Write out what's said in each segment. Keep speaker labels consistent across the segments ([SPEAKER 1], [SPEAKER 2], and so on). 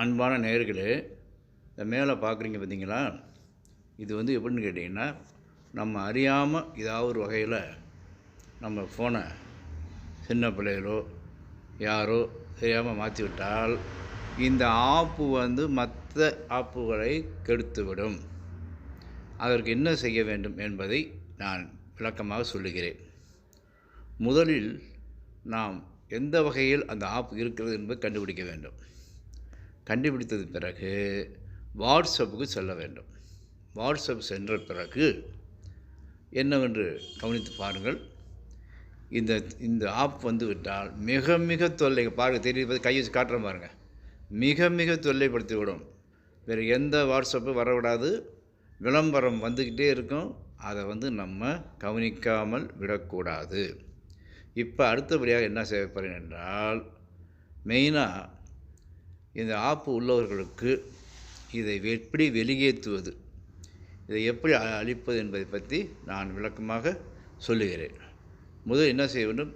[SPEAKER 1] அன்பான நேயர்களே, இந்த மேலே பார்க்குறீங்க பார்த்தீங்களா? இது எப்படின்னு கேட்டிங்கன்னா, நம்ம அறியாமல் ஏதாவது ஒரு வகையில் நம்ம ஃபோனை சின்ன பிள்ளைகளோ யாரோ தெரியாமல் மாற்றி விட்டால், இந்த ஆப்பு மற்ற ஆப்புகளை கெடுத்துவிடும். அதற்கு என்ன செய்ய வேண்டும் என்பதை நான் விளக்கமாக சொல்லுகிறேன். முதலில் நாம் எந்த வகையில் அந்த ஆப் இருக்கிறது என்பதை கண்டுபிடிக்க வேண்டும். கண்டுபிடித்தது பிறகு வாட்ஸ்அப்புக்கு செல்ல வேண்டும். வாட்ஸ்அப் சென்ற பிறகு என்னவென்று கவனித்து பாருங்கள். இந்த ஆப் விட்டால் மிக மிக தொல்லை பாருங்கள், தெரியுது, கை வச்சு காட்டுறேன் பாருங்கள். மிக மிக தொல்லைப்படுத்தி விடும். வேறு எந்த வாட்ஸ்அப்பும் வரவிடாது. விளம்பரம் வந்துக்கிட்டே இருக்கும். அதை நம்ம கவனிக்காமல் விடக்கூடாது. இப்போ அடுத்தபடியாக என்ன செய்ய போகிறேன் என்றால், மெயினாக இந்த ஆப்பு உள்ளவர்களுக்கு இதை எப்படி வெளியேற்றுவது, இதை எப்படி அழிப்பது என்பதை பற்றி நான் விளக்கமாக சொல்லுகிறேன். முதல் என்ன செய்ய வேண்டும்,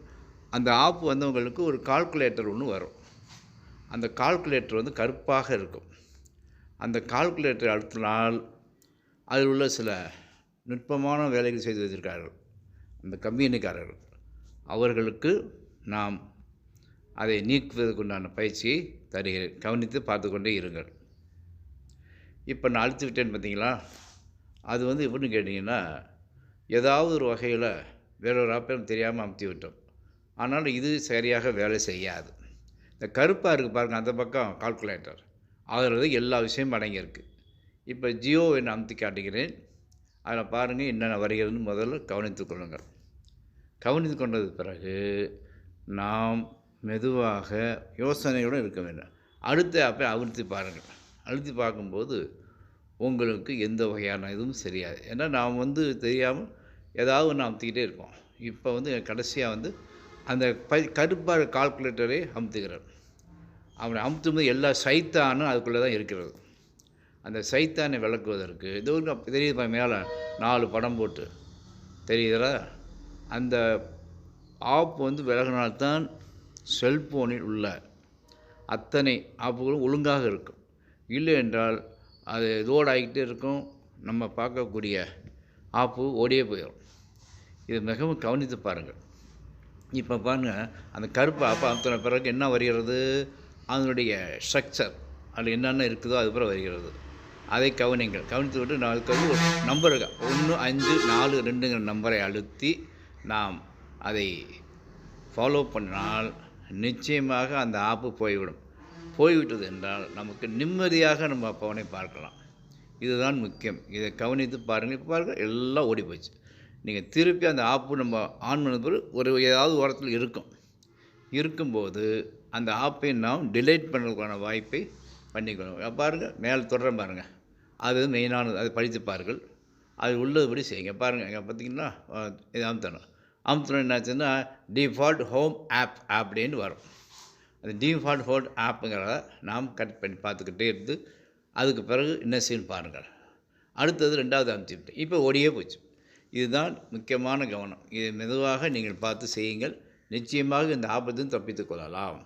[SPEAKER 1] அந்த ஆப்பு வந்தவங்களுக்கு ஒரு கால்குலேட்டர் ஒன்று வரும். அந்த கால்குலேட்டர் கருப்பாக இருக்கும். அந்த கால்குலேட்டர் அழுத்தினால் அதில் உள்ள சில நுட்பமான வேலைகள் செய்து வைத்திருக்கிறார்கள் அந்த கம்பெனிக்காரர்கள். அவர்களுக்கு நாம் அதை நீக்குவதற்குண்டான பயிற்சியை தருகிறேன். கவனித்து பார்த்து கொண்டே இருங்கள். இப்போ நான் அழுத்தி விட்டேன்னு பார்த்தீங்களா? அது எப்படின்னு கேட்டிங்கன்னா, ஏதாவது ஒரு வகையில் வேறொரு ஆப்பை தெரியாமல் அமுத்தி விட்டோம். ஆனாலும் இது சரியாக வேலை செய்யாது. இந்த கருப்பாக இருக்குது பாருங்கள், அந்த பக்கம் கால்குலேட்டர், அதில் எல்லா விஷயமும் அடங்கியிருக்கு. இப்போ ஜியோவை நான் அமுத்தி காட்டுகிறேன். அதில் பாருங்கள் என்னென்ன வருகிறதுன்னு முதல்ல கவனித்து கொள்ளுங்கள். கவனித்து கொண்டது பிறகு நாம் மெதுவாக யோசனையுடன் இருக்க வேண்டும். அடுத்த ஆப்பை அழுத்தி பாருங்கள். அழுத்தி பார்க்கும்போது உங்களுக்கு எந்த வகையான இதுவும் சரியாது. ஏன்னா நாம் தெரியாமல் ஏதாவது ஒன்று அமுத்திக்கிட்டே இருப்போம். இப்போ கடைசியாக அந்த கருப்பாக கால்குலேட்டரை அமுத்துகிறேன். அவனை அமுத்தும்போது எல்லா சைத்தானும் அதுக்குள்ளே தான் இருக்கிறது. அந்த சைத்தானை விளக்குவதற்கு தெரியுது மேலே 4 படம் போட்டு தெரியுதா? அந்த ஆப் விலகினால்தான் செல்ஃபோனில் உள்ள அத்தனை ஆப்புகளும் ஒழுங்காக இருக்கும். இல்லை என்றால் அது லோட் ஆகிக்கிட்டே இருக்கும். நம்ம பார்க்கக்கூடிய ஆப்பு ஓடியே போயிடும். இது மிகவும் கவனித்து பாருங்கள். இப்போ பாருங்கள், அந்த கருப்பு ஆப்பை அமுத்தின பிறகு என்ன வருகிறது, அதனுடைய ஸ்ட்ரக்சர் அதில் என்னென்ன இருக்குதோ அது பிறகு வருகிறது. அதை கவனிங்கள். கவனித்து விட்டு நாளுக்கு ஒரு நம்பர் 1542ங்கிற நம்பரை அழுத்தி நாம் அதை ஃபாலோ பண்ணால் நிச்சயமாக அந்த ஆப்பு போய்விட்டது என்றால் நமக்கு நிம்மதியாக நம்ம அப்பவனை பார்க்கலாம். இதுதான் முக்கியம். இதை கவனித்து பாருங்கள். இப்போ பாருங்கள், எல்லாம் ஓடி போச்சு. நீங்கள் திருப்பி அந்த ஆப்பு நம்ம ஆன் பண்ண பிறகு ஏதாவது ஓரத்தில் இருக்கும்போது அந்த ஆப்பை நாம் டிலீட் பண்ணுறதுக்கான வாய்ப்பை பண்ணிக்கணும். பாருங்கள், மேலே தொடர்றேன் பாருங்கள், அது மெயினானது. அதை படித்து பாருங்கள். அது உள்ளதுபடி செய்யுங்க. பாருங்கள், இங்கே பார்த்தீங்கன்னா இது அமுத்தணும் என்னாச்சுன்னா டிஃபால்ட் ஹோம் ஆப் அப்படின்னு வரும். அந்த டிஃபால்ட் ஹோம் ஆப்புங்கிறத நாம் கட் பண்ணி பார்த்துக்கிட்டே இருந்து அதுக்கு பிறகு என்ன செய்யணும் பாருங்கள். அடுத்தது 2வது அமுத்திவிட்டேன். இப்போ ஓடியே போச்சு. இதுதான் முக்கியமான கவனம். இதை மெதுவாக நீங்கள் பார்த்து செய்யுங்கள். நிச்சயமாக இந்த ஆபத்தையும் தப்பித்துக் கொள்ளலாம்.